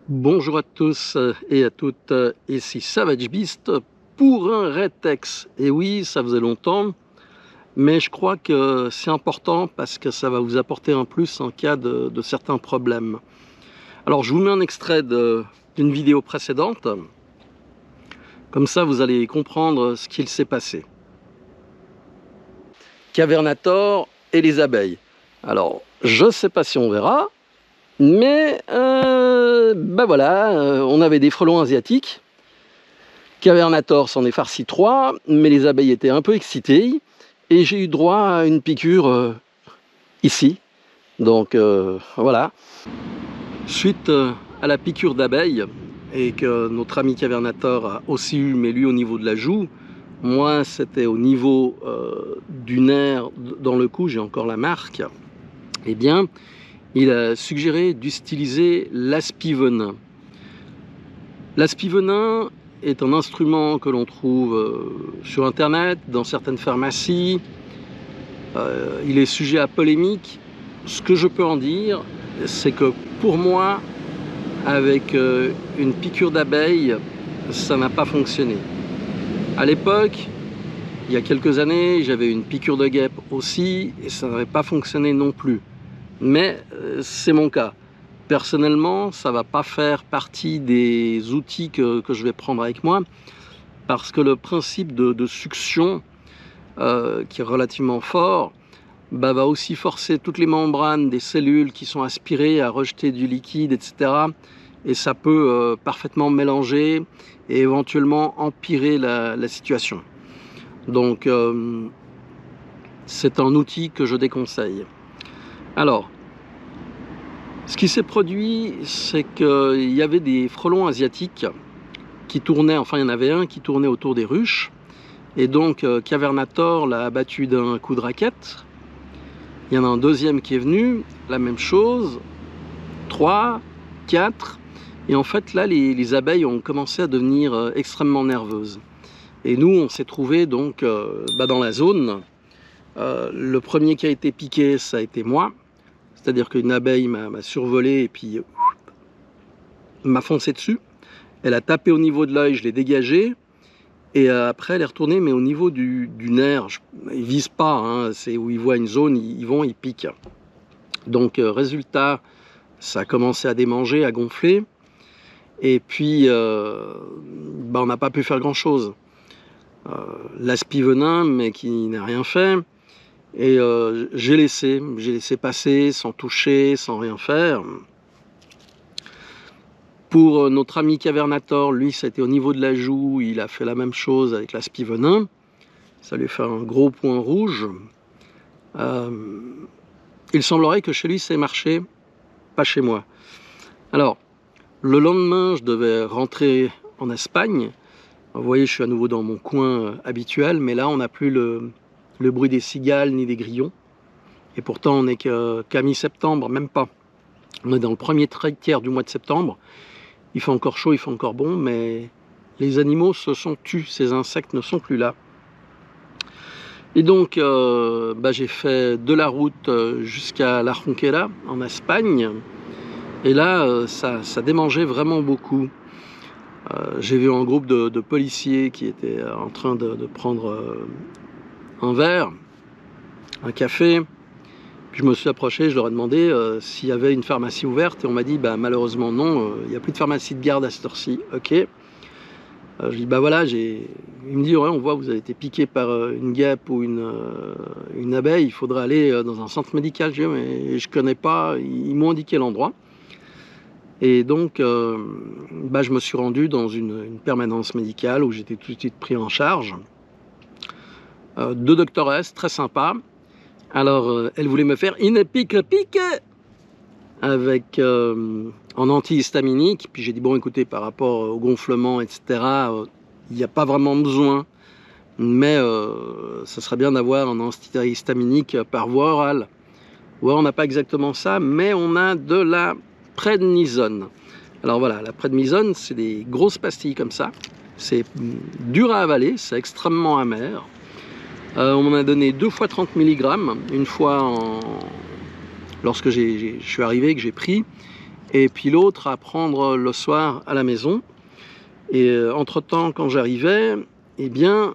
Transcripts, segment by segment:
Bonjour à tous et à toutes, ici Savage Beast pour un Retex. Et oui, ça faisait longtemps, mais je crois que c'est important parce que ça va vous apporter un plus en cas de certains problèmes. Alors je vous mets un extrait d'une vidéo précédente, comme ça vous allez comprendre ce qu'il s'est passé. Cavernator et les abeilles. Alors je sais pas si on verra, mais voilà, on avait des frelons asiatiques. Cavernator s'en est farci 3, mais les abeilles étaient un peu excitées et j'ai eu droit à une piqûre ici. Donc voilà. Suite à la piqûre d'abeille et que notre ami Cavernator a aussi eu, mais lui au niveau de la joue, moi c'était au niveau du nerf dans le cou, j'ai encore la marque. Eh bien, il a suggéré d'utiliser l'aspivenin. L'aspivenin est un instrument que l'on trouve sur internet, dans certaines pharmacies. Il est sujet à polémique. Ce que je peux en dire, c'est que pour moi, avec une piqûre d'abeille, ça n'a pas fonctionné. À l'époque, il y a quelques années, j'avais une piqûre de guêpe aussi, et ça n'avait pas fonctionné non plus. Mais c'est mon cas. Personnellement, ça ne va pas faire partie des outils que je vais prendre avec moi, parce que le principe de succion, qui est relativement fort, va aussi forcer toutes les membranes des cellules qui sont aspirées à rejeter du liquide, etc. Et ça peut parfaitement mélanger et éventuellement empirer la situation. Donc, c'est un outil que je déconseille. Alors, ce qui s'est produit, c'est qu'il y avait des frelons asiatiques qui tournaient, enfin il y en avait un qui tournait autour des ruches, et donc Cavernator l'a abattu d'un coup de raquette. Il y en a un deuxième qui est venu, la même chose, 3, 4, et en fait là les abeilles ont commencé à devenir extrêmement nerveuses. Et nous on s'est trouvé donc dans la zone. Le premier qui a été piqué, ça a été moi. C'est-à-dire qu'une abeille m'a survolé et puis m'a foncé dessus. Elle a tapé au niveau de l'œil, je l'ai dégagé. Et après, elle est retournée, mais au niveau du nerf. Ils ne visent pas, hein, c'est où ils voient une zone, ils vont, ils piquent. Donc, résultat, ça a commencé à démanger, à gonfler. Et puis, on n'a pas pu faire grand-chose. L'aspivenin, mais qui n'a rien fait. Et j'ai laissé passer sans toucher, sans rien faire. Pour notre ami Cavernator, lui, c'était au niveau de la joue, il a fait la même chose avec l'aspivenin. Ça lui fait un gros point rouge. Il semblerait que chez lui, ça ait marché, pas chez moi. Alors, le lendemain, je devais rentrer en Espagne. Vous voyez, je suis à nouveau dans mon coin habituel, mais là, on n'a plus le bruit des cigales ni des grillons. Et pourtant, on n'est qu'à mi-septembre, même pas. On est dans le premier tiers du mois de septembre. Il fait encore chaud, il fait encore bon, mais les animaux se sont tus. Ces insectes ne sont plus là. Et donc, j'ai fait de la route jusqu'à La Jonquera, en Espagne. Et là, ça démangeait vraiment beaucoup. J'ai vu un groupe de policiers qui étaient en train de prendre un verre, un café. Puis je me suis approché, je leur ai demandé s'il y avait une pharmacie ouverte. Et on m'a dit, malheureusement non, il n'y a plus de pharmacie de garde à cette heure-ci. Ok. Je dis, voilà, il me dit, ouais, on voit que vous avez été piqué par une guêpe ou une abeille, il faudra aller dans un centre médical. Je dis, mais je connais pas, ils m'ont indiqué l'endroit. Et donc, je me suis rendu dans une permanence médicale où j'étais tout de suite pris en charge. 2 doctoresses, très sympas. Alors, elle voulait me faire une pique avec en antihistaminique. Puis j'ai dit, bon, écoutez, par rapport au gonflement, etc., il n'y a pas vraiment besoin. Mais ça serait bien d'avoir un antihistaminique par voie orale. Ouais, on n'a pas exactement ça, mais on a de la prednisone. Alors voilà, la prednisone, c'est des grosses pastilles comme ça. C'est dur à avaler, c'est extrêmement amer. On m'en a donné 2 fois 30 mg, une fois lorsque je suis arrivé, que j'ai pris, et puis l'autre à prendre le soir à la maison. Et entre-temps, quand j'arrivais, eh bien,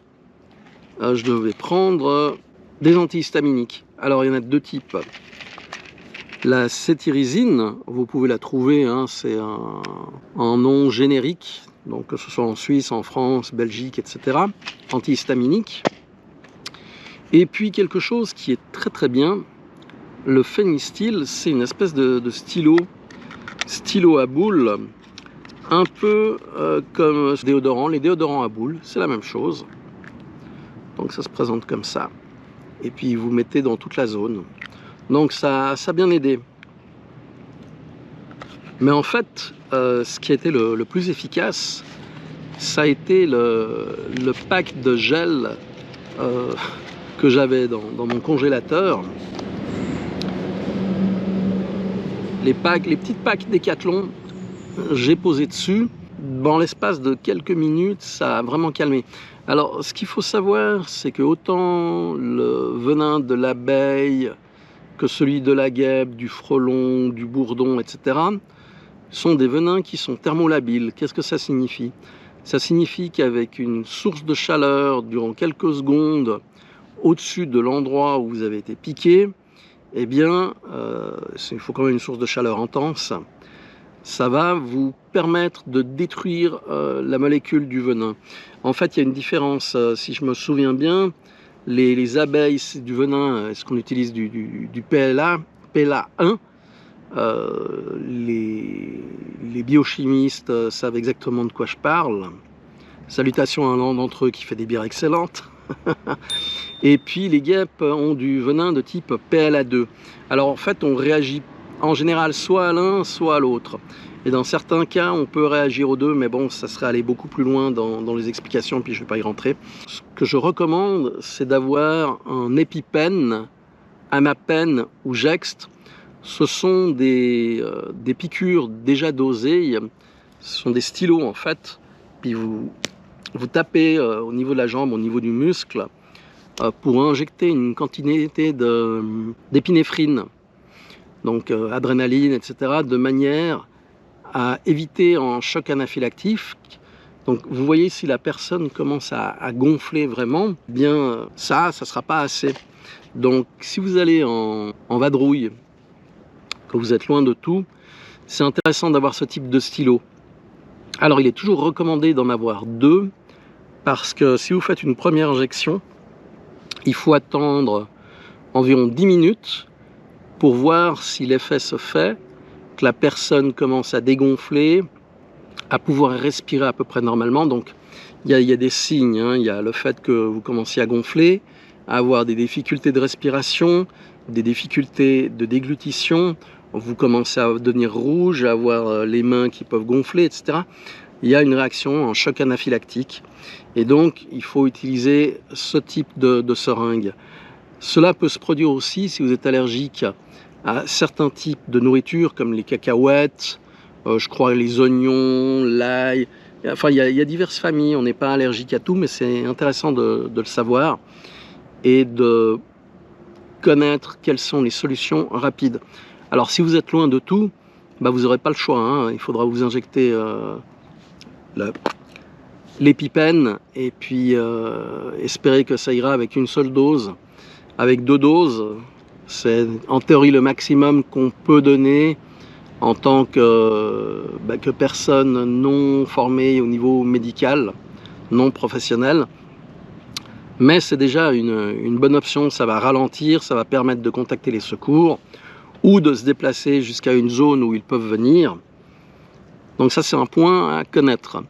je devais prendre des antihistaminiques. Alors, il y en a de deux types. La cétirizine, vous pouvez la trouver, hein, c'est un nom générique, donc que ce soit en Suisse, en France, Belgique, etc. Antihistaminique. Et puis quelque chose qui est très très bien, le Fenistil, c'est une espèce de stylo à boules, un peu comme ce déodorant, les déodorants à boules, c'est la même chose. Donc ça se présente comme ça. Et puis vous mettez dans toute la zone. Donc ça a bien aidé. Mais en fait, ce qui a été le plus efficace, ça a été le pack de gel que j'avais dans mon congélateur. Les petites packs Décathlon, j'ai posé dessus. Dans l'espace de quelques minutes, ça a vraiment calmé. Alors, ce qu'il faut savoir, c'est que autant le venin de l'abeille que celui de la guêpe, du frelon, du bourdon, etc., sont des venins qui sont thermolabiles. Qu'est-ce que ça signifie? Ça signifie qu'avec une source de chaleur durant quelques secondes au-dessus de l'endroit où vous avez été piqué, eh bien, il faut quand même une source de chaleur intense. Ça va vous permettre de détruire la molécule du venin. En fait, il y a une différence. Si je me souviens bien, les abeilles, c'est du venin, est-ce qu'on utilise du PLA1. Les biochimistes savent exactement de quoi je parle. Salutations à l'un d'entre eux qui fait des bières excellentes. Et puis les guêpes ont du venin de type PLA2. Alors en fait, on réagit en général soit à l'un, soit à l'autre. Et dans certains cas, on peut réagir aux deux, mais bon, ça serait aller beaucoup plus loin dans les explications, puis je ne vais pas y rentrer. Ce que je recommande, c'est d'avoir un EpiPen, Amapen ou Jext. Ce sont des piqûres déjà dosées, ce sont des stylos en fait, puis vous tapez au niveau de la jambe, au niveau du muscle, pour injecter une quantité d'épinéphrine, donc adrénaline, etc., de manière à éviter un choc anaphylactique. Donc vous voyez, si la personne commence à gonfler vraiment, eh bien ça sera pas assez. Donc si vous allez en vadrouille, que vous êtes loin de tout, c'est intéressant d'avoir ce type de stylo. Alors il est toujours recommandé d'en avoir deux, parce que si vous faites une première injection, il faut attendre environ 10 minutes pour voir si l'effet se fait, que la personne commence à dégonfler, à pouvoir respirer à peu près normalement. Donc il y a des signes, hein. Il y a le fait que vous commenciez à gonfler, à avoir des difficultés de respiration, des difficultés de déglutition, vous commencez à devenir rouge, à avoir les mains qui peuvent gonfler, etc. Il y a une réaction en choc anaphylactique. Et donc, il faut utiliser ce type de seringue. Cela peut se produire aussi si vous êtes allergique à certains types de nourriture, comme les cacahuètes, je crois les oignons, l'ail. Enfin, il y a diverses familles, on n'est pas allergique à tout, mais c'est intéressant de le savoir et de connaître quelles sont les solutions rapides. Alors, si vous êtes loin de tout, bah, vous n'aurez pas le choix, hein. Il faudra vous injecter l'EpiPen et puis espérer que ça ira avec une seule dose. Avec 2 doses, c'est en théorie le maximum qu'on peut donner en tant que personne non formée au niveau médical, non professionnel. Mais c'est déjà une bonne option, ça va ralentir, ça va permettre de contacter les secours ou de se déplacer jusqu'à une zone où ils peuvent venir. Donc ça, c'est un point à connaître.